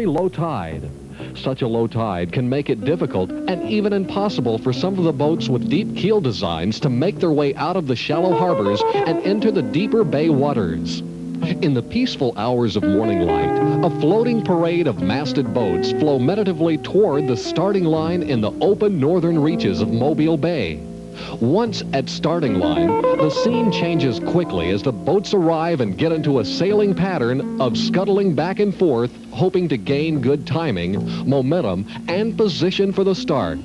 low tide. Such a low tide can make it difficult and even impossible for some of the boats with deep keel designs to make their way out of the shallow harbors and into the deeper bay waters. In the peaceful hours of morning light, a floating parade of masted boats flow meditatively toward the starting line in the open northern reaches of Mobile Bay. Once at starting line, the scene changes quickly as the boats arrive and get into a sailing pattern of scuttling back and forth, hoping to gain good timing, momentum, and position for the start.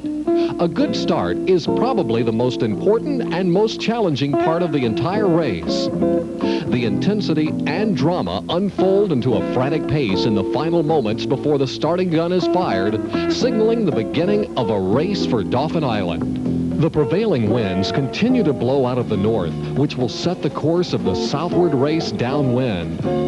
A good start is probably the most important and most challenging part of the entire race. The intensity and drama unfold into a frantic pace in the final moments before the starting gun is fired, signaling the beginning of a race for Dauphin Island. The prevailing winds continue to blow out of the north, which will set the course of the southward race downwind.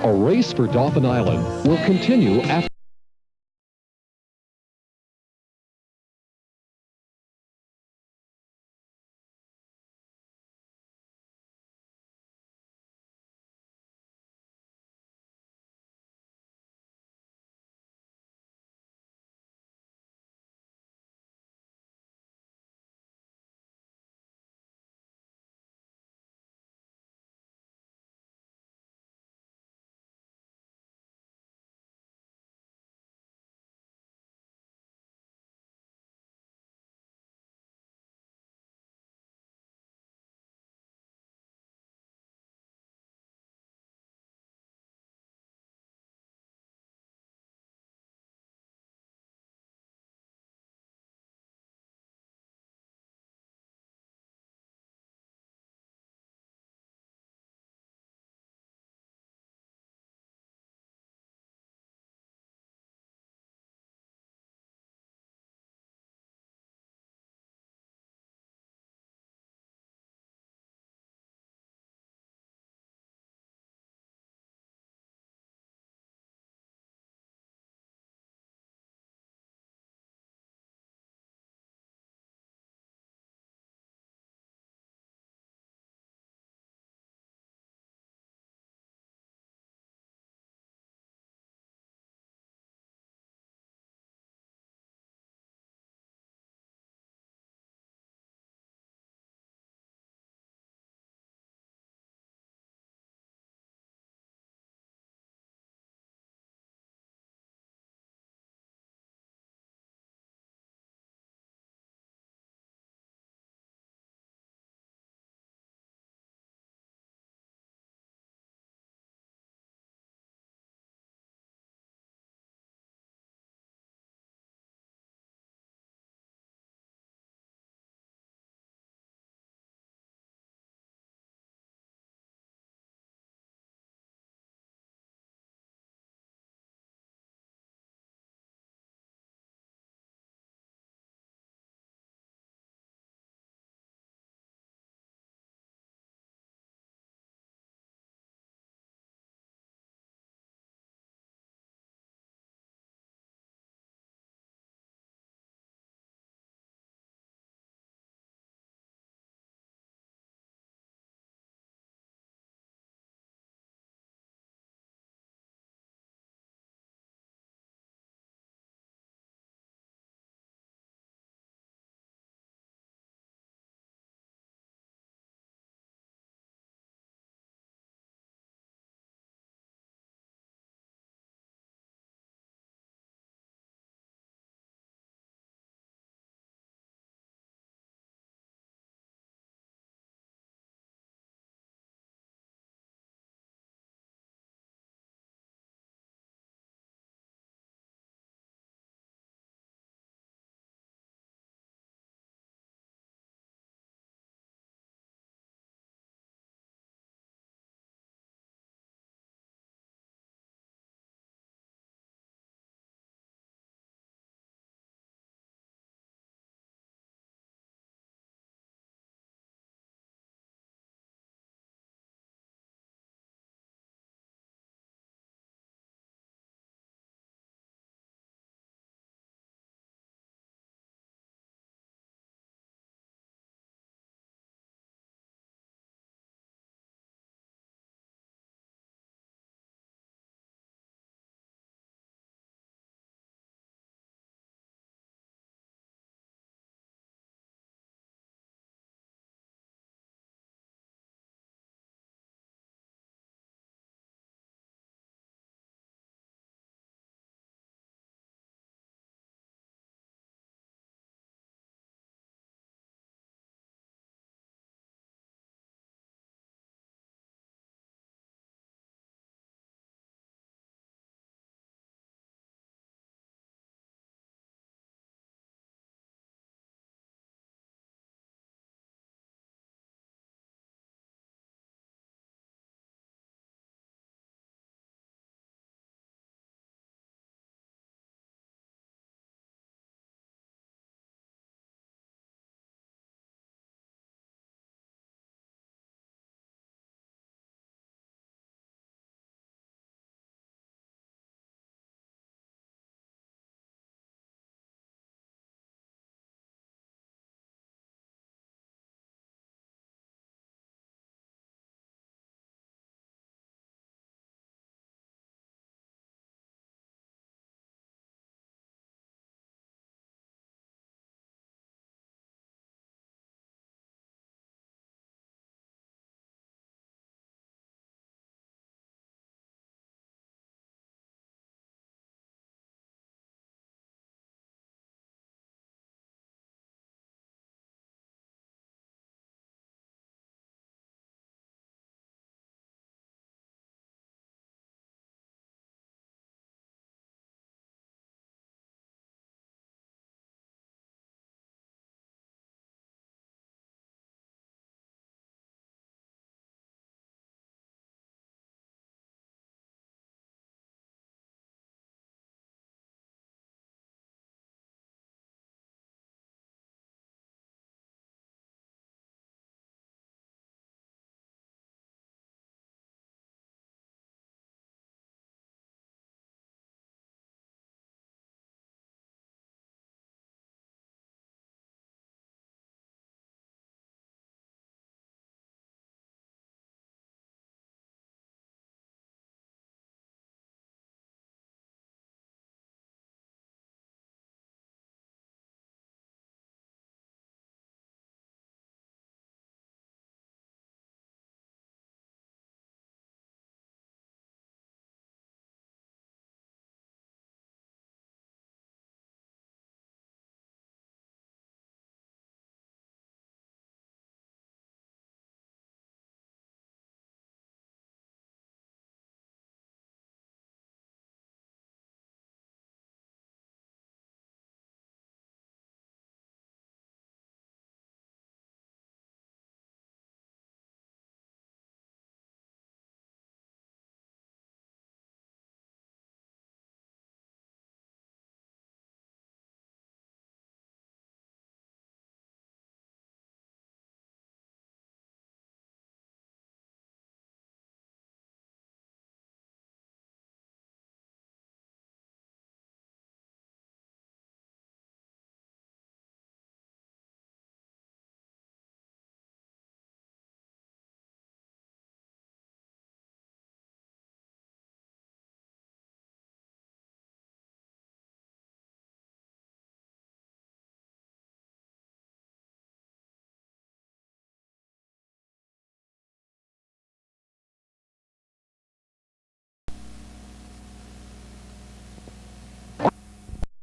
A Race for Dauphin Island will continue after